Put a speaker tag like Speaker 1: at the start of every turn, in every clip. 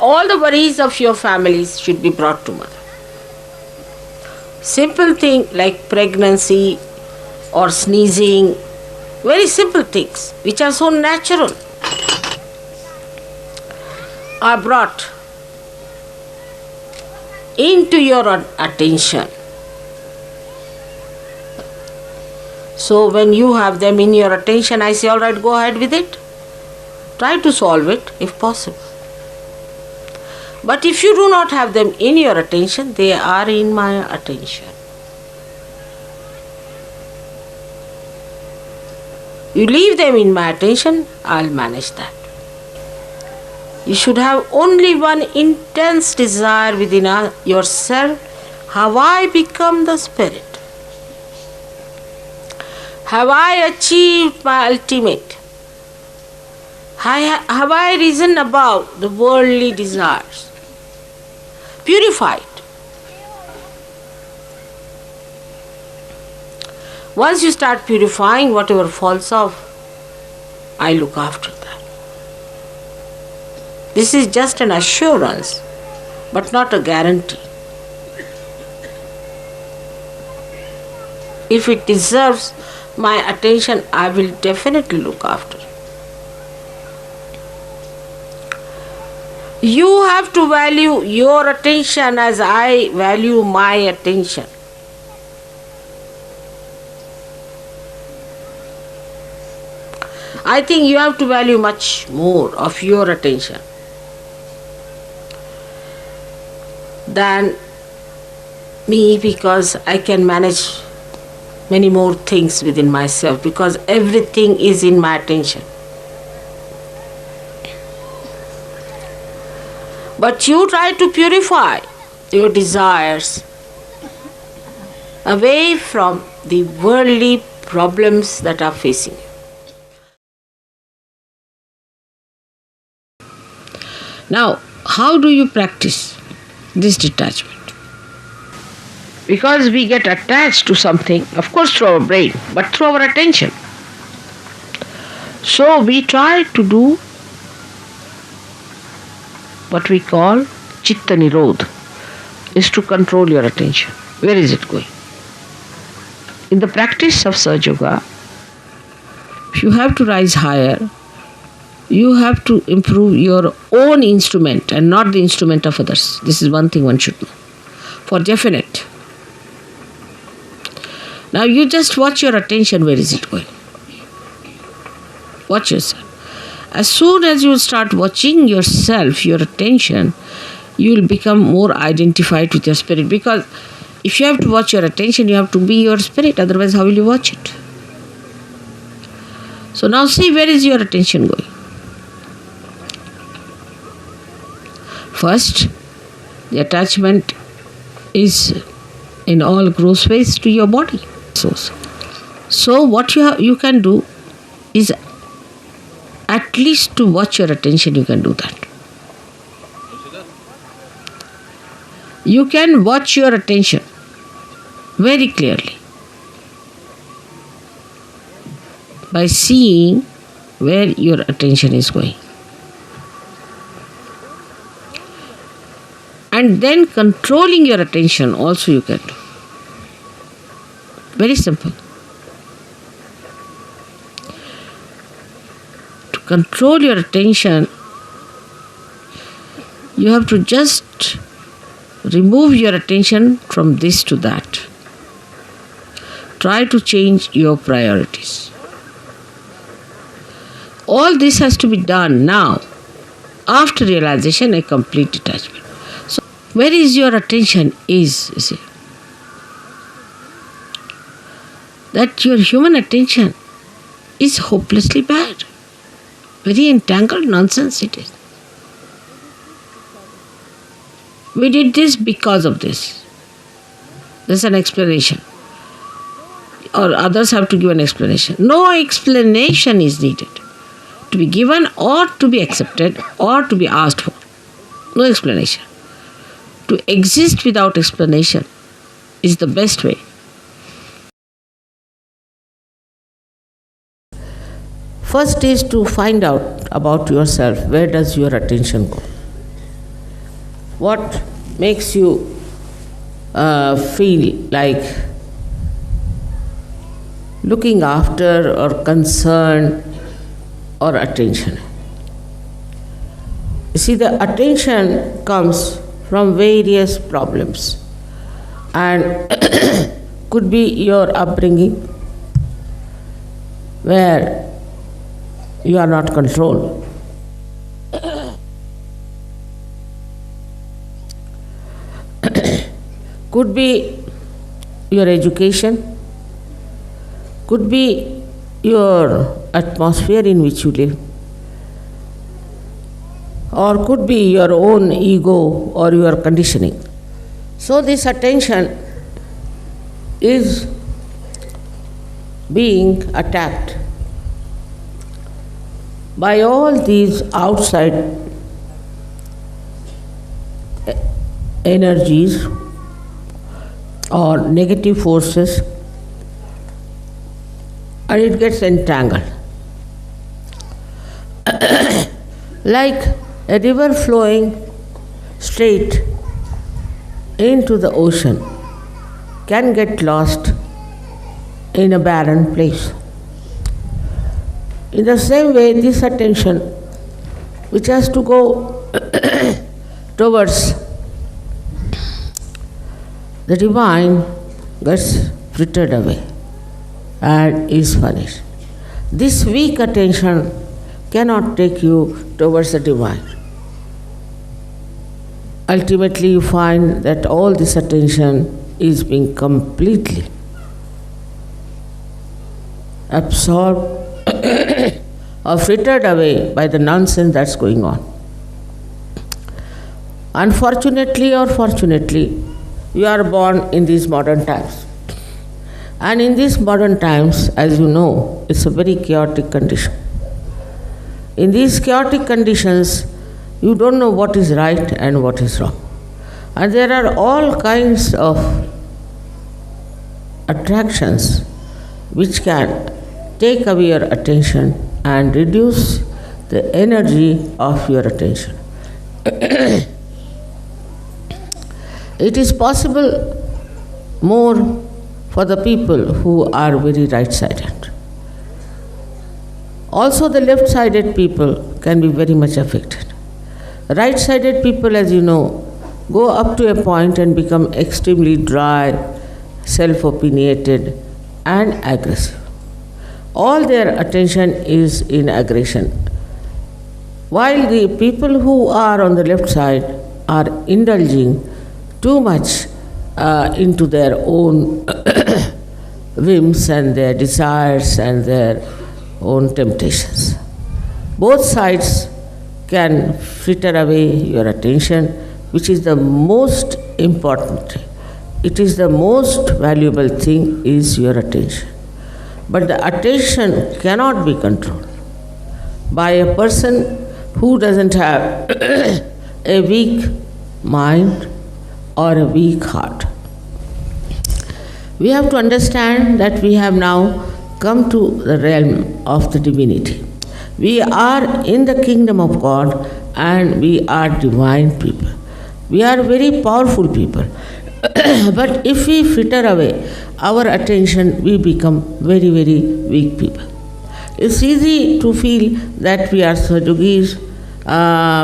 Speaker 1: all the worries of your families should be brought to mother. Simple thing like pregnancy or sneezing, very simple things which are so natural, are brought into your attention. So when you have them in your attention, I say, all right, go ahead with it. Try to solve it if possible. But if you do not have them in your attention, they are in my attention. You leave them in my attention, I'll manage that. You should have only one intense desire within yourself. Have I become the spirit? Have I achieved my ultimate? Have I risen above the worldly desires? Purified. Once you start purifying, whatever falls off, I look after that. This is just an assurance, but not a guarantee. If it deserves my attention, I will definitely look after it. You have to value your attention as I value my attention. I think you have to value much more of your attention than me, because I can manage many more things within myself, because everything is in my attention. But you try to purify your desires away from the worldly problems that are facing you. Now, how do you practice this detachment? Because we get attached to something, of course through our brain, but through our attention. So we try to do what we call Chitta Nirodha, is to control your attention. Where is it going? In the practice of Sahaja Yoga, if you have to rise higher, you have to improve your own instrument and not the instrument of others. This is one thing one should know, for definite. Now you just watch your attention, where is it going? Watch yourself. As soon as you start watching yourself, your attention, you will become more identified with your spirit. Because if you have to watch your attention, you have to be your spirit. Otherwise, how will you watch it? So now see, where is your attention going? First, the attachment is in all gross ways to your body. So what you can do is, at least to watch your attention, you can do that. You can watch your attention very clearly by seeing where your attention is going. And then controlling your attention also you can do. Very simple. To control your attention, you have to just remove your attention from this to that. Try to change your priorities. All this has to be done now, after realization, a complete detachment. So, where is your attention is, you see. That your human attention is hopelessly bad. Very entangled nonsense it is. We did this because of this. There's an explanation. Or others have to give an explanation. No explanation is needed to be given or to be accepted or to be asked for. No explanation. To exist without explanation is the best way. First is to find out about yourself. Where does your attention go? what makes you feel like looking after or concern or attention. You see, the attention comes from various problems and could be your upbringing where you are not controlled. Could be your education, could be your atmosphere in which you live, or could be your own ego or your conditioning. So this attention is being attacked by all these outside energies or negative forces, and it gets entangled. Like a river flowing straight into the ocean can get lost in a barren place. In the same way, this attention, which has to go towards the divine, gets frittered away and is punished. This weak attention cannot take you towards the divine. Ultimately, you find that all this attention is being completely absorbed or frittered away by the nonsense that's going on. Unfortunately or fortunately, you are born in these modern times. And in these modern times, as you know, it's a very chaotic condition. In these chaotic conditions, you don't know what is right and what is wrong. And there are all kinds of attractions which can take away your attention and reduce the energy of your attention. It is possible more for the people who are very right-sided. Also, the left-sided people can be very much affected. Right-sided people, as you know, go up to a point and become extremely dry, self-opinionated, and aggressive. All their attention is in aggression. While the people who are on the left side are indulging too much into their own whims and their desires and their own temptations. Both sides can fritter away your attention, which is the most important. It is the most valuable thing is your attention. But the attention cannot be controlled by a person who doesn't have a weak mind or a weak heart. We have to understand that we have now come to the realm of the divinity. We are in the kingdom of God and we are divine people. We are very powerful people. But if we fritter away our attention, we become very, very weak people. It's easy to feel that we are Satyogis,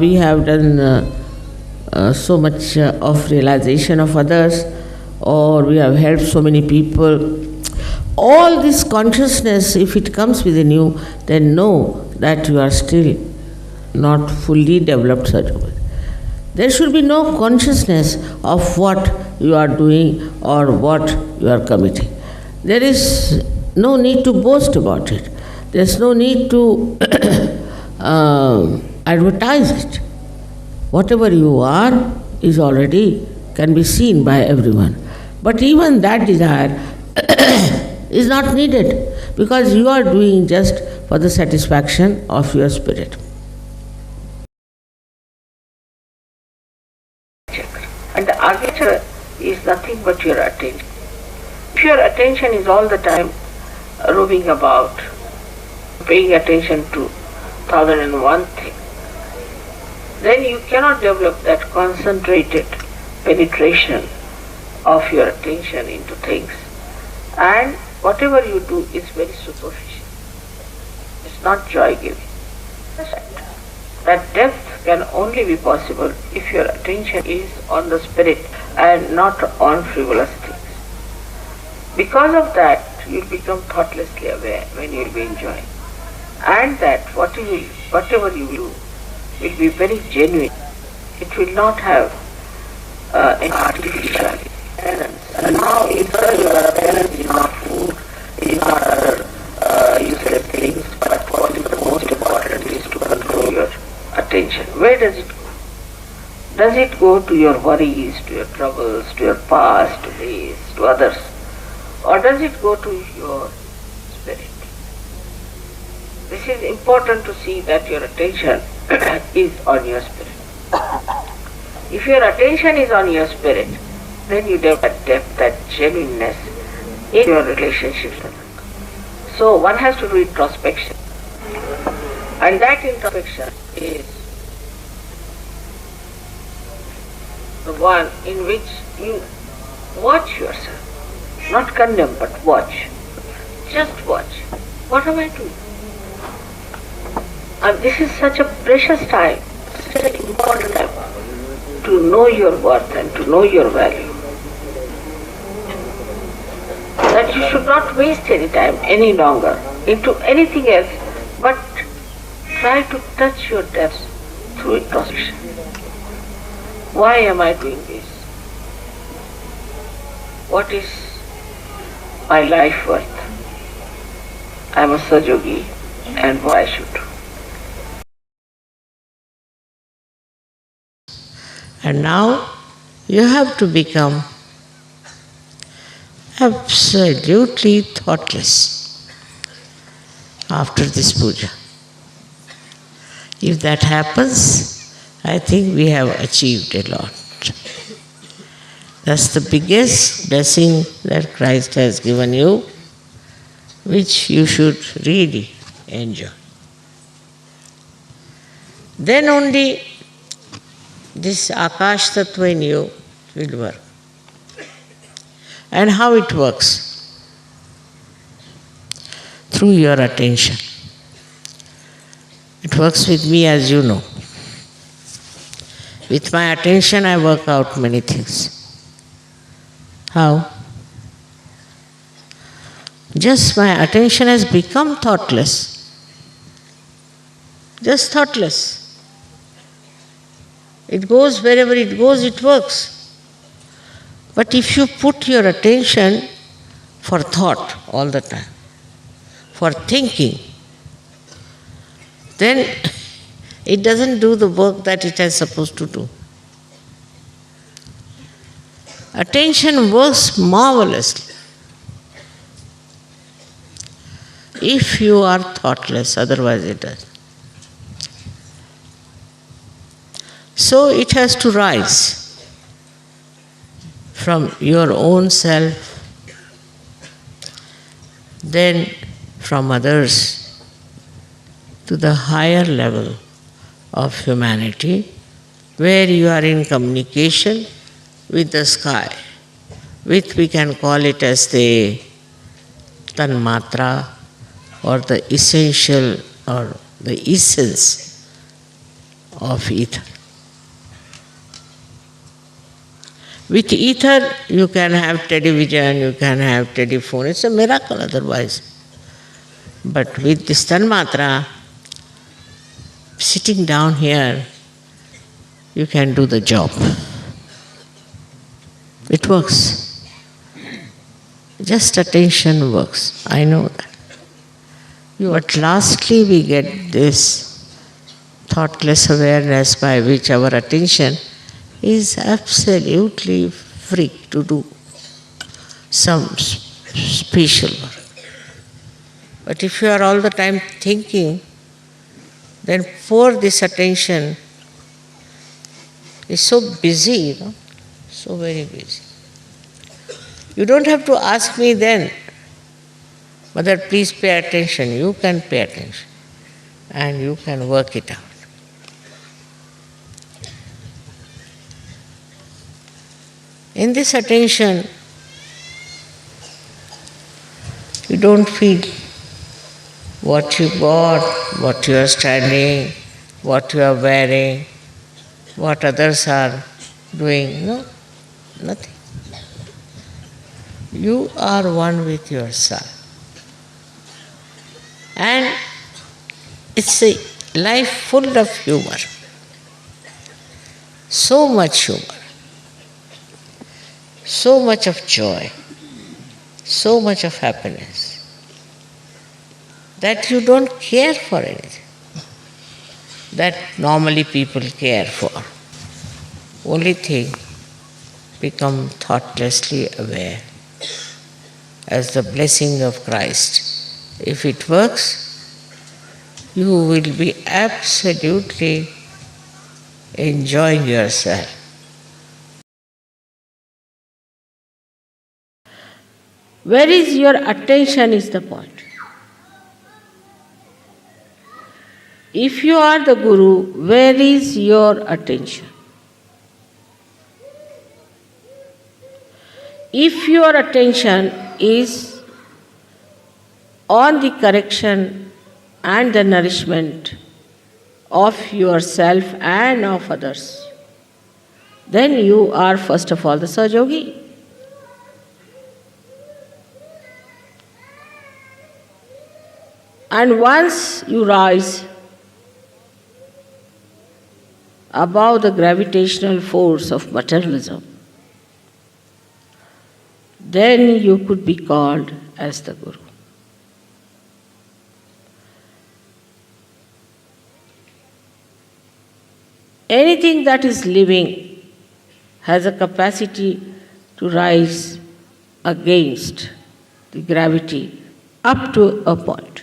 Speaker 1: we have done so much of realization of others, or we have helped so many people. All this consciousness, if it comes within you, then know that you are still not fully developed Satyogis. There should be no consciousness of what you are doing or what you are committing. There is no need to boast about it. There is no need to advertise it. Whatever you are is already can be seen by everyone. But even that desire is not needed because you are doing just for the satisfaction of your spirit. And the armature is nothing but your attention. If your attention is all the time roving about, paying attention to 1001 things, then you cannot develop that concentrated penetration of your attention into things. And whatever you do is very superficial. It's not joy-giving. That depth can only be possible if your attention is on the spirit and not on frivolous things. Because of that, you'll become thoughtlessly aware when you'll be enjoying. And that whatever you do will be very genuine. It will not have any artificial appearance. And now, inside your appearance is not food, is not other useless things, but what is the most important is to control your attention. Where does it go? Does it go to your worries, to your troubles, to your past, to this, to others? Or does it go to your spirit? This is important to see that your attention is on your spirit. If your attention is on your spirit, then you develop that depth, that genuineness in your relationships. So one has to do introspection. And that introspection is the one in which you watch yourself. Not condemn, but watch. Just watch. What am I doing? And this is such a precious time, such an important time to know your worth and to know your value. That you should not waste any time any longer into anything else, but try to touch your depths through introspection. Why am I doing this? What is my life worth? I am a Sahajogi, and why should? And now you have to become absolutely thoughtless after this puja. If that happens, I think we have achieved a lot. That's the biggest blessing that Christ has given you, which you should really enjoy. Then only this Akash Tattva in you will work. And how it works? Through your attention. It works with me, as you know. With my attention I work out many things. How? Just my attention has become thoughtless. Just thoughtless. It goes wherever it goes, it works. But if you put your attention for thought all the time, for thinking, then it doesn't do the work that it is supposed to do. Attention works marvelously if you are thoughtless, otherwise it doesn't. So it has to rise from your own self, then from others, to the higher level of humanity, where you are in communication with the sky, which we can call it as the Tanmatra, or the essential or the essence of ether. With ether, you can have television, you can have telephone. It's a miracle otherwise. But with this Tanmatra, sitting down here, you can do the job. It works. Just attention works. I know that. But lastly, we get this thoughtless awareness by which our attention is absolutely free to do some special work. But if you are all the time thinking, then poor this attention is so busy, so very busy. You don't have to ask me then, Mother, please pay attention. You can pay attention and you can work it out. In this attention, you don't feel what you bought, what you are studying, what you are wearing, what others are doing. No, nothing. You are one with yourself. And it's a life full of humor. So much humor. So much of joy. So much of happiness. That you don't care for anything. That normally people care for. Only thing, become thoughtlessly aware as the blessing of Christ. If it works, you will be absolutely enjoying yourself. Where is your attention is the point. If you are the Guru, where is your attention? If your attention is on the correction and the nourishment of yourself and of others, then you are first of all the Sahaja-yogi. And once you rise above the gravitational force of materialism, then you could be called as the Guru. Anything that is living has a capacity to rise against the gravity up to a point.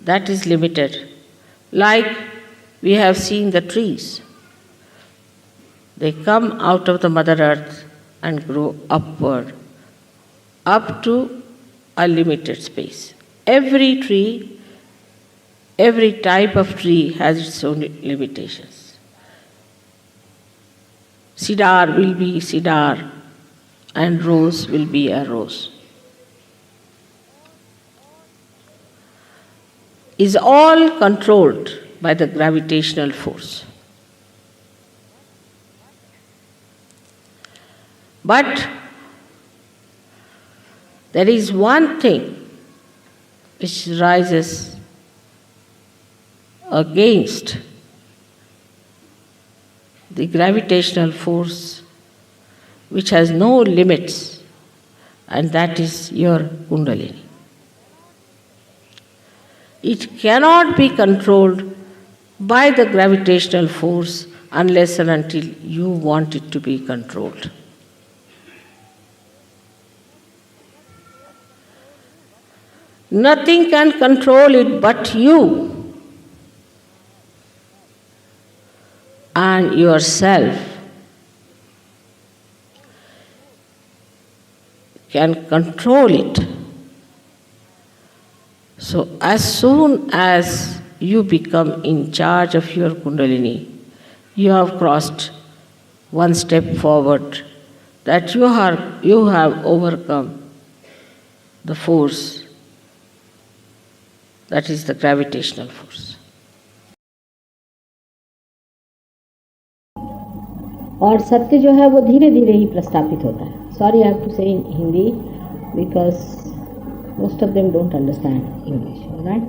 Speaker 1: That is limited. Like we have seen the trees. They come out of the Mother Earth and grow upward, up to a limited space. Every tree, every type of tree has its own limitations. Cedar will be cedar, and rose will be a rose. Is all controlled by the gravitational force. But there is one thing which rises against the gravitational force, which has no limits, and that is your Kundalini. It cannot be controlled by the gravitational force unless and until you want it to be controlled. Nothing can control it but you and yourself can control it. So as soon as you become in charge of your Kundalini, you have crossed one step forward, that you have overcome the force, that is the gravitational force.
Speaker 2: और सत्य जो है वो धीरे धीरे ही प्रस्थापित होता है. Sorry I have to say in Hindi because most of them don't understand English, alright?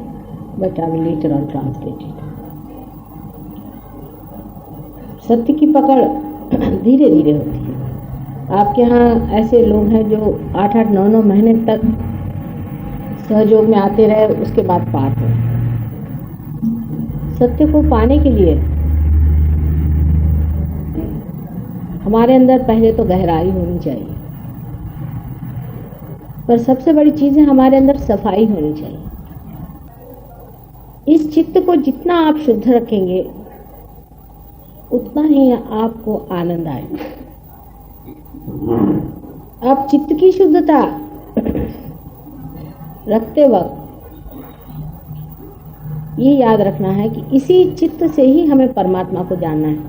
Speaker 2: But I will later on translate it. सत्य की पकड़ धीरे धीरे होती है. आपके यहाँ ऐसे लोग हैं जो 8-8, 9-9 महीने तक सहयोग में आते रहे, उसके बाद पार हो. सत्य को पाने के लिए हमारे अंदर पहले तो गहराई होनी चाहिए, पर सबसे बड़ी चीज़ है हमारे अंदर सफाई होनी चाहिए. इस चित्त को जितना आप शुद्ध रखेंगे उतना ही आपको आनंद आएगा. आप चित्त की शुद्धता रखते वक्त ये याद रखना है कि इसी चित्त से ही हमें परमात्मा को जानना है.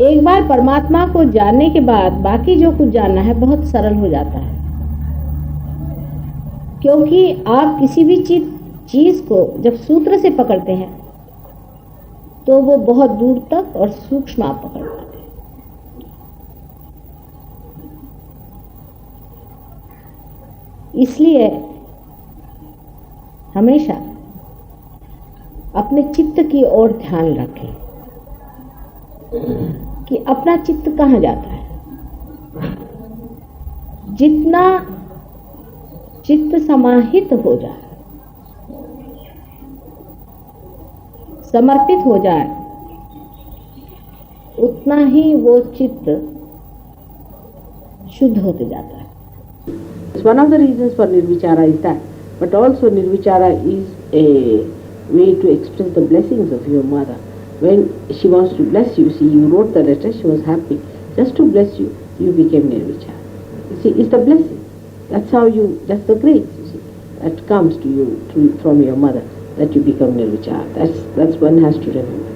Speaker 2: एक बार परमात्मा को जानने के बाद बाकी जो कुछ जानना है बहुत सरल हो जाता है, क्योंकि आप किसी भी चीज को जब सूत्र से पकड़ते हैं तो वो बहुत दूर तक और सूक्ष्म आप पकड़ पाते हैं। इसलिए हमेशा अपने चित्त की ओर ध्यान रखें कि अपना चित्त कहाँ जाता है। जितना चित्त समाहित हो जाए, समर्पित हो जाए, उतना ही वो चित्त शुद्ध होते जाता है।
Speaker 3: One of the reasons for Nirvichara is that, but also Nirvichara is a way to express the blessings of your mother. When she wants to bless you, see, you wrote the letter, she was happy. Just to bless you, you became Nirvichara. You see, it's the blessing. That's how that's the grace, you see, that comes to you from your mother, that you become Nirvichara. That's one has to remember.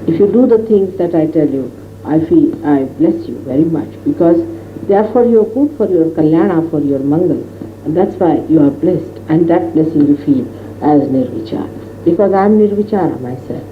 Speaker 3: If you do the things that I tell you, I feel I bless you very much, because they are for your good, for your kalyana, for your mangal. And that's why you are blessed. And that blessing you feel as Nirvichara. Because I am Nirvichara myself.